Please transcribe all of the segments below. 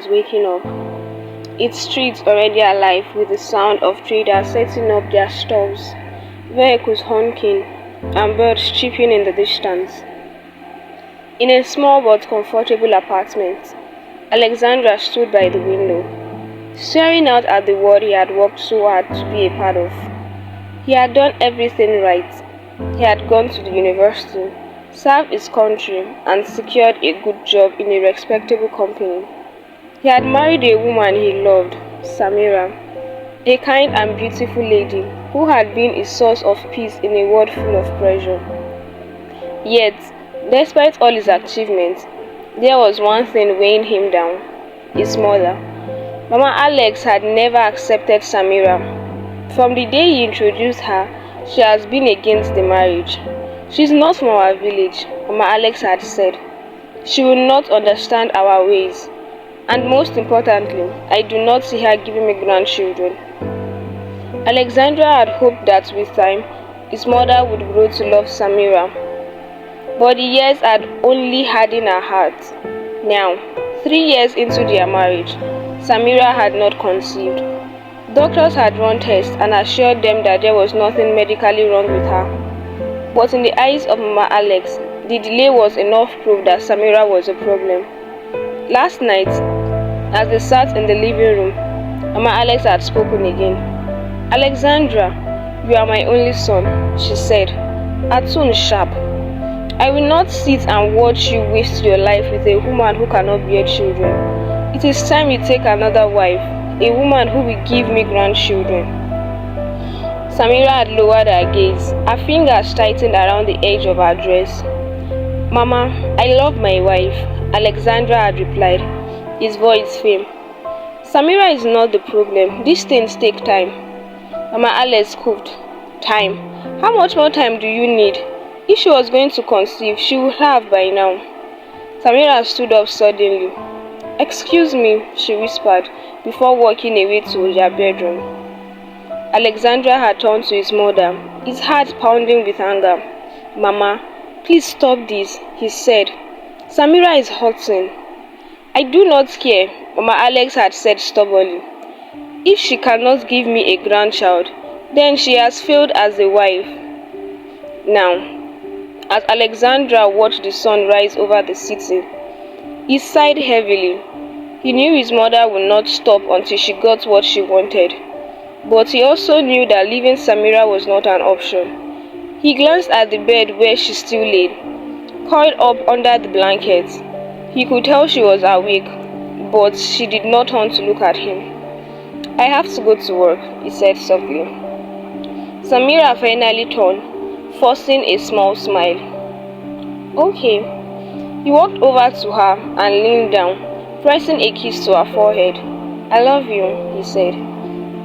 was waking up, its streets already alive with the sound of traders setting up their stalls, vehicles honking, and birds chirping in the distance. In a small but comfortable apartment, Alexandra stood by the window, staring out at the world he had worked so hard to be a part of. He had done everything right. He had gone to the university, served his country, and secured a good job in a respectable company. He had married a woman he loved, Samira, a kind and beautiful lady who had been a source of peace in a world full of pressure. Yet, despite all his achievements, there was one thing weighing him down: his mother. Mama Alex had never accepted Samira. From the day he introduced her, she has been against the marriage. She's not from our village, Mama Alex had said. She will not understand our ways. And most importantly, I do not see her giving me grandchildren. Alexandra had hoped that with time, his mother would grow to love Samira. But the years had only hardened her heart. Now, 3 years into their marriage, Samira had not conceived. Doctors had run tests and assured them that there was nothing medically wrong with her. But in the eyes of Mama Alex, the delay was enough proof that Samira was a problem. Last night, as they sat in the living room, Mama Alex had spoken again. "Alexandra, you are my only son," she said, her tone sharp. "I will not sit and watch you waste your life with a woman who cannot bear children. It is time you take another wife, a woman who will give me grandchildren." Samira had lowered her gaze, her fingers tightened around the edge of her dress. "Mama, I love my wife," Alexandra had replied, his voice firm. "Samira is not the problem. These things take time." Mama Alex coughed. "Time? How much more time do you need? If she was going to conceive, she would have by now." Samira stood up suddenly. "Excuse me," she whispered, before walking away to their bedroom. Alexandra had turned to his mother, his heart pounding with anger. "Mama, please stop this," he said. "Samira is hurting." "I do not care," Mama Alex had said stubbornly. "If she cannot give me a grandchild, then she has failed as a wife." Now, as Alexandra watched the sun rise over the city, he sighed heavily. He knew his mother would not stop until she got what she wanted. But he also knew that leaving Samira was not an option. He glanced at the bed where she still lay, coiled up under the blankets. He could tell she was awake, but she did not turn to look at him. "I have to go to work," he said softly. Samira finally turned, forcing a small smile. "Okay." He walked over to her and leaned down, pressing a kiss to her forehead. "I love you," he said.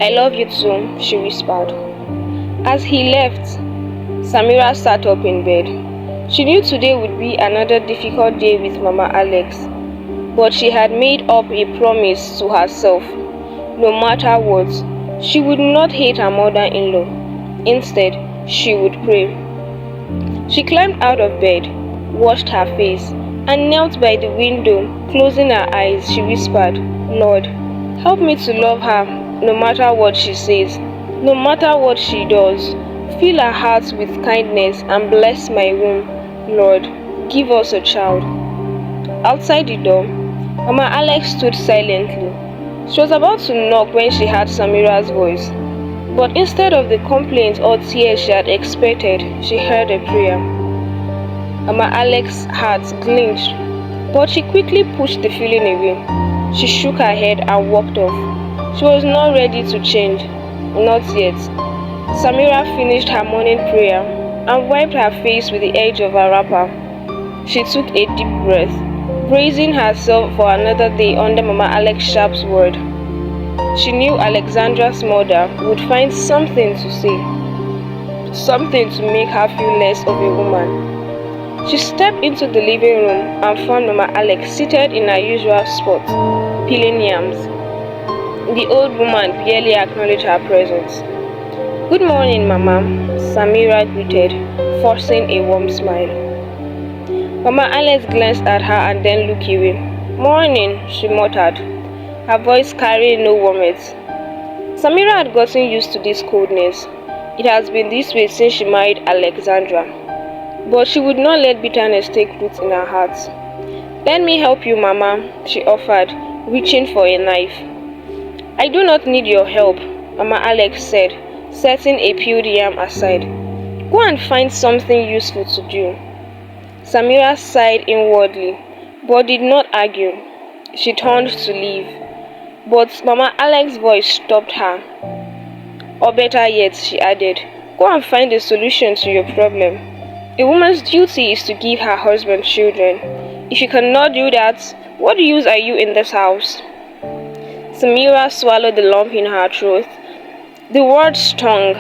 "I love you too," she whispered. As he left, Samira sat up in bed. She knew today would be another difficult day with Mama Alex, but she had made up a promise to herself. No matter what, she would not hate her mother-in-law. Instead, she would pray. She climbed out of bed, washed her face, and knelt by the window. Closing her eyes, she whispered, "Lord, help me to love her no matter what she says, no matter what she does. Fill her heart with kindness and bless my womb. Lord, give us a child." Outside the door, Mama Alex stood silently. She was about to knock when she heard Samira's voice. But instead of the complaint or tears she had expected, she heard a prayer. Mama Alex's heart clinched, but she quickly pushed the feeling away. She shook her head and walked off. She was not ready to change. Not yet. Samira finished her morning prayer and wiped her face with the edge of her wrapper. She took a deep breath, bracing herself for another day under Mama Alex Sharp's word. She knew Alexandra's mother would find something to say, something to make her feel less of a woman. She stepped into the living room and found Mama Alex seated in her usual spot, peeling yams. The old woman barely acknowledged her presence. "Good morning, Mama," Samira greeted, forcing a warm smile. Mama Alex glanced at her and then looked away. "Morning," she muttered, her voice carrying no warmth. Samira had gotten used to this coldness. It has been this way since she married Alexandra. But she would not let bitterness take root in her heart. "Let me help you, Mama," she offered, reaching for a knife. "I do not need your help," Mama Alex said, setting a peeled yam aside. "Go and find something useful to do." Samira sighed inwardly, but did not argue. She turned to leave. But Mama Alex's voice stopped her. "Or better yet," she added, "go and find a solution to your problem. A woman's duty is to give her husband children. If you cannot do that, what use are you in this house?" Samira swallowed the lump in her throat. The words stung,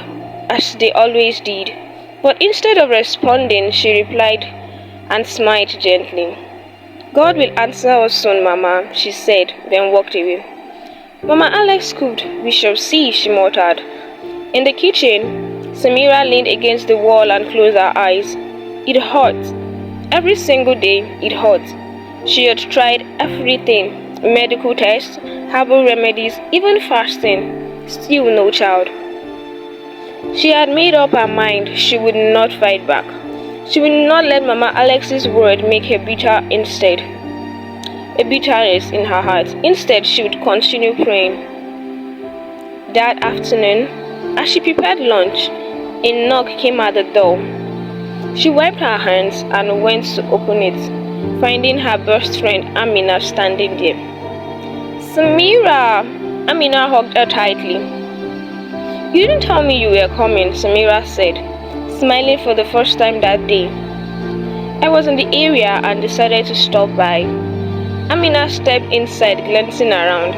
as they always did, but instead of responding, she replied and smiled gently. "God will answer us soon, Mama," she said, then walked away. "Mama Alex cooked. We shall see," she muttered. In the kitchen, Samira leaned against the wall and closed her eyes. It hurt. Every single day, it hurt. She had tried everything, medical tests, herbal remedies, even fasting. Still no child. She had made up her mind she would not fight back. She would not let Mama Alex's word make her bitter instead. A bitterness in her heart. Instead, she would continue praying. That afternoon, as she prepared lunch, a knock came at the door. She wiped her hands and went to open it, finding her best friend Amina standing there. "Samira!" Amina hugged her tightly. "You didn't tell me you were coming," Samira said, smiling for the first time that day. "I was in the area and decided to stop by." Amina stepped inside, glancing around.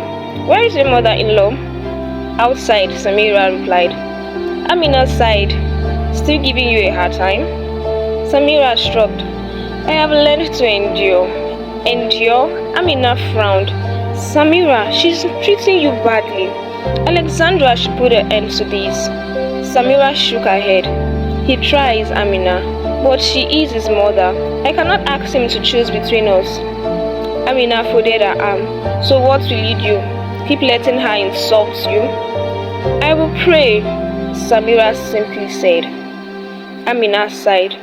"Where is your mother-in-law?" "Outside," Samira replied. Amina sighed. "Still giving you a hard time?" Samira shrugged. "I have learned to endure." "Endure?" Amina frowned. "Samira, she's treating you badly. Alexandra should put an end to this." Samira shook her head. "He tries, Amina, but she is his mother. I cannot ask him to choose between us." Amina folded her arm. "So what will you do? Keep letting her insult you?" "I will pray," Samira simply said. Amina sighed.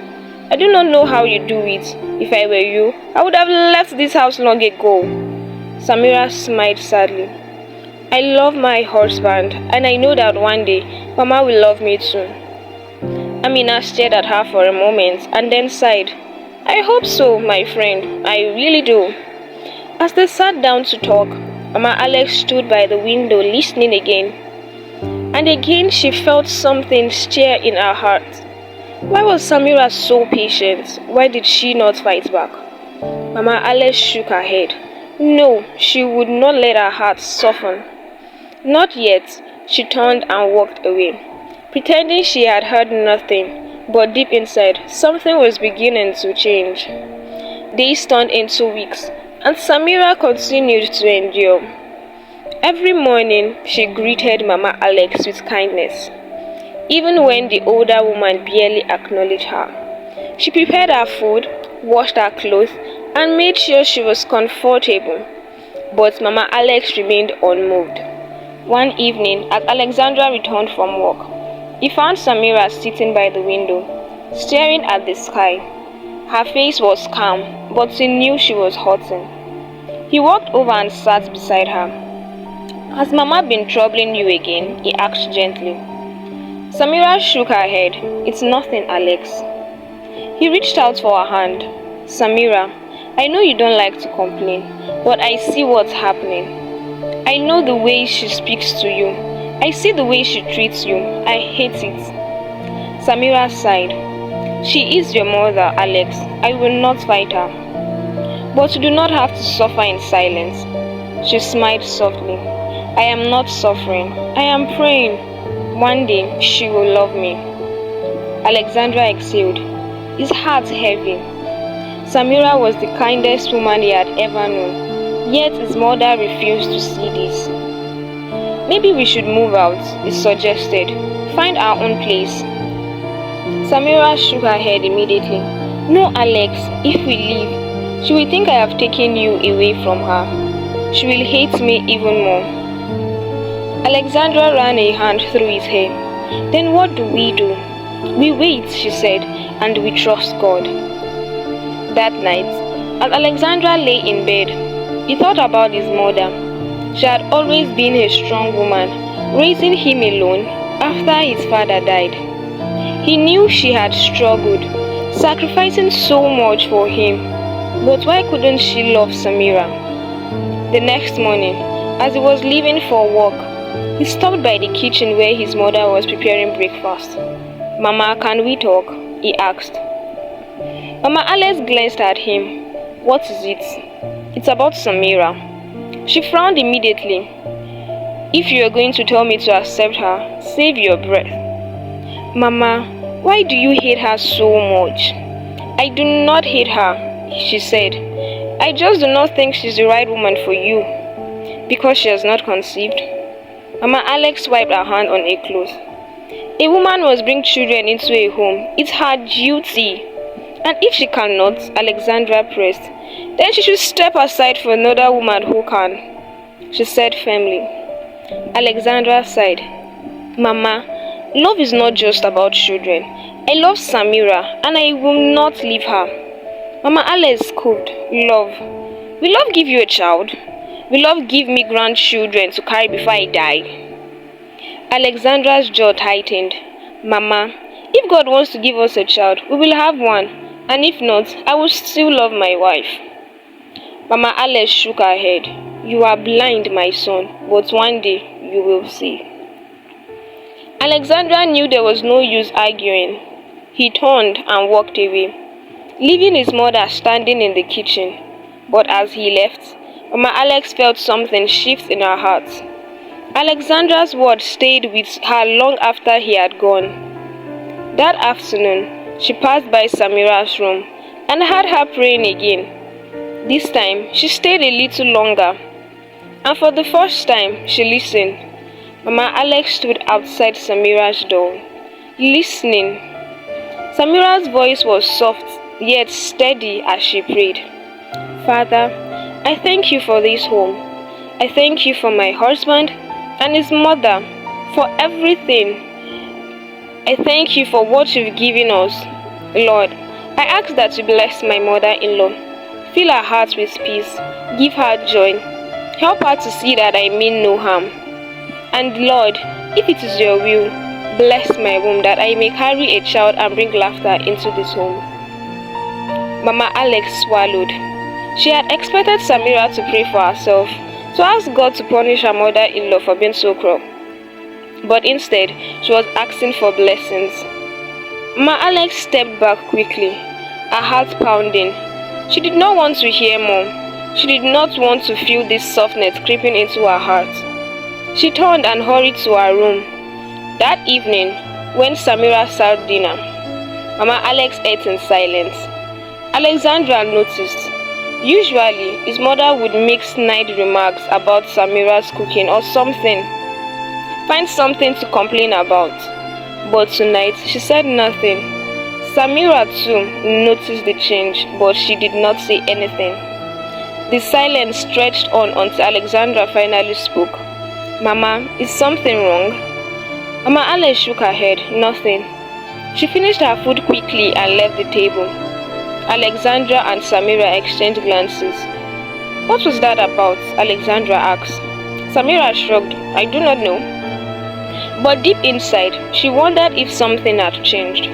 "I do not know how you do it. If I were you, I would have left this house long ago." Samira smiled sadly. "I love my husband, and I know that one day Mama will love me too." Amina stared at her for a moment and then sighed. "I hope so, my friend. I really do." As they sat down to talk, Mama Alex stood by the window listening again. And again she felt something stir in her heart. Why was Samira so patient? Why did she not fight back? Mama Alex shook her head. No, she would not let her heart soften. Not yet. She turned and walked away, pretending she had heard nothing, but deep inside, something was beginning to change. Days turned into weeks, and Samira continued to endure. Every morning, she greeted Mama Alex with kindness, even when the older woman barely acknowledged her. She prepared her food, washed her clothes, and made sure she was comfortable. But Mama Alex remained unmoved. One evening, as Alexandra returned from work, he found Samira sitting by the window, staring at the sky. Her face was calm, but he knew she was hurting. He walked over and sat beside her. "Has Mama been troubling you again?" he asked gently. Samira shook her head. "It's nothing, Alex." He reached out for her hand. "Samira, I know you don't like to complain, but I see what's happening. I know the way she speaks to you. I see the way she treats you. I hate it." Samira sighed. "She is your mother, Alex. I will not fight her. But you do not have to suffer in silence." She smiled softly. "I am not suffering. I am praying. One day she will love me." Alexandra exhaled, his heart heavy. Samira was the kindest woman he had ever known, yet his mother refused to see this. "Maybe we should move out," he suggested. "Find our own place." Samira shook her head immediately. "No, Alex, if we leave, she will think I have taken you away from her." she will hate me even more. Alexandra ran a hand through his hair. Then what do? We wait, she said, and we trust God. That night, as Alexandra lay in bed, he thought about his mother. She had always been a strong woman, raising him alone after his father died. He knew she had struggled, sacrificing so much for him. But why couldn't she love Samira? The next morning, as he was leaving for work, he stopped by the kitchen where his mother was preparing breakfast. "Mama, can we talk?" he asked. Mama Alice glanced at him. "What is it?" "It's about Samira." She frowned immediately. "If you are going to tell me to accept her, save your breath." "Mama, why do you hate her so much?" "I do not hate her," she said. "I just do not think she's the right woman for you." "Because she has not conceived?" Mama Alex wiped her hand on a cloth. "A woman must bring children into a home. It's her duty. And if she cannot," Alexandra pressed, "then she should step aside for another woman who can," she said firmly. Alexandra sighed. "Mama, love is not just about children. I love Samira, and I will not leave her." Mama Alice scoffed. "Love? Will love give you a child? Will love give me grandchildren to carry before I die?" Alexandra's jaw tightened. "Mama, if God wants to give us a child, we will have one. And if not, I will still love my wife." Mama Alice shook her head. "You are blind, my son, but one day you will see." Alexandra knew there was no use arguing. He turned and walked away, leaving his mother standing in the kitchen. But as he left, Mama Alex felt something shift in her heart. Alexandra's words stayed with her long after he had gone. That afternoon, she passed by Samira's room and heard her praying again. This time, she stayed a little longer, and for the first time, she listened. Mama Alex stood outside Samira's door, listening. Samira's voice was soft yet steady as she prayed. "Father, I thank you for this home. I thank you for my husband and his mother, for everything. I thank you for what you've given us. Lord, I ask that you bless my mother-in-law. Fill her heart with peace. Give her joy. Help her to see that I mean no harm. And Lord, if it is your will, bless my womb that I may carry a child and bring laughter into this home." Mama Alex swallowed. She had expected Samira to pray for herself, to ask God to punish her mother-in-law for being so cruel. But instead, she was asking for blessings. Mama Alex stepped back quickly, her heart pounding. She did not want to hear more. She did not want to feel this softness creeping into her heart. She turned and hurried to her room. That evening, when Samira served dinner, Mama Alex ate in silence. Alexandra noticed. Usually, his mother would make snide remarks about Samira's cooking or something. Find something to complain about. But tonight, she said nothing. Samira too noticed the change, but she did not say anything. The silence stretched on until Alexandra finally spoke. "Mama, is something wrong?" Mama Alice shook her head. "Nothing." She finished her food quickly and left the table. Alexandra and Samira exchanged glances. "What was that about?" Alexandra asked. Samira shrugged. "I do not know." But deep inside, she wondered if something had changed.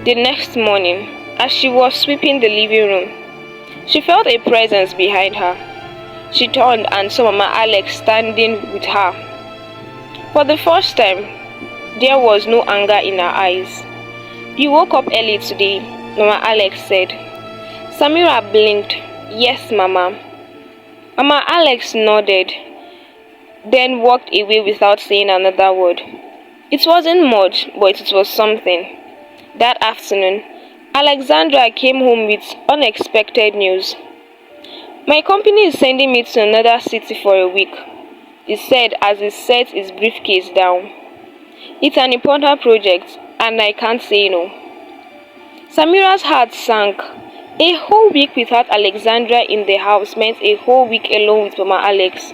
The next morning, as she was sweeping the living room, she felt a presence behind her. She turned and saw Mama Alex standing with her. For the first time, there was no anger in her eyes. "You woke up early today," Mama Alex said. Samira blinked. "Yes, Mama." Mama Alex nodded, then walked away without saying another word. It wasn't much, but it was something. That afternoon, Alexandra came home with unexpected news. "My company is sending me to another city for a week," he said as he set his briefcase down. "It's an important project, and I can't say no." Samira's heart sank. A whole week without Alexandra in the house meant a whole week alone with Mama Alex.